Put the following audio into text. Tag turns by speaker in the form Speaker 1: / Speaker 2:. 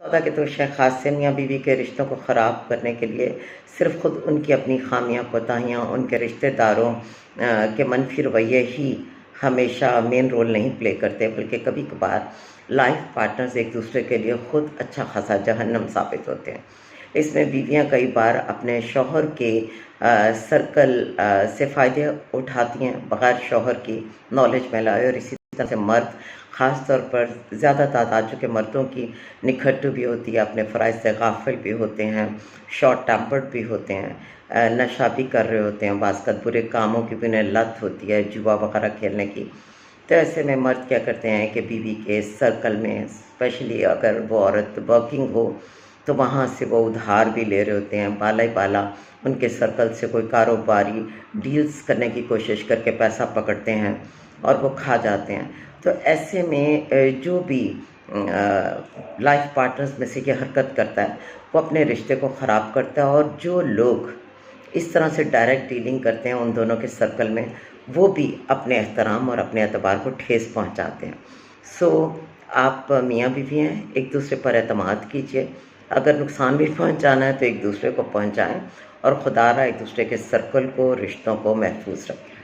Speaker 1: पता कि तो शेख ख़ास से मियाँ बीवी के रिश्तों को ख़राब करने के लिए सिर्फ़ ख़ुद उनकी अपनी ख़ामियाँ, कोताहियाँ, उनके रिश्तेदारों के मनफ़ी रवैये ही हमेशा मेन रोल नहीं प्ले करते, बल्कि कभी-कभार लाइफ़ पार्टनर्स एक दूसरे के लिए ख़ुद अच्छा ख़ासा जहन्नम साबित होते हैं। इसमें बीवियाँ कई बार अपने शौहर के सर्कल से फ़ायदे उठाती हैं बग़ैर शौहर की नॉलेज में लाए, और इसी तरह से मर्द ख़ास तौर पर ज़्यादा तादाद चूँकि मर्दों की निखट्टू भी होती है, अपने फ़राइज़ से गाफ़िल भी होते हैं, शॉर्ट टेम्पर्ड भी होते हैं, नशा भी कर रहे होते हैं, बाज़ बुरे कामों की भी उन्हें लत होती है, जुआ वग़ैरह खेलने की। तो ऐसे में मर्द क्या करते हैं कि बीवी के सर्कल में, स्पेशली अगर वो औरत वर्किंग हो, तो वहाँ से वो उधार भी ले रहे होते हैं, बाला ही बाला उनके सर्कल से कोई कारोबारी डील्स करने की कोशिश करके पैसा पकड़ते हैं और वो खा जाते हैं। तो ऐसे में जो भी लाइफ पार्टनर्स में से ये हरकत करता है, वो अपने रिश्ते को ख़राब करता है, और जो लोग इस तरह से डायरेक्ट डीलिंग करते हैं उन दोनों के सर्कल में, वो भी अपने एहतराम और अपने एतबार को ठेस पहुंचाते हैं। सो आप मियाँ बीवी हैं, एक दूसरे पर एतमाद कीजिए, अगर नुकसान भी पहुंचाना है तो एक दूसरे को पहुंचाएं, और खुदारा एक दूसरे के सर्कल को, रिश्तों को महफूज रखें।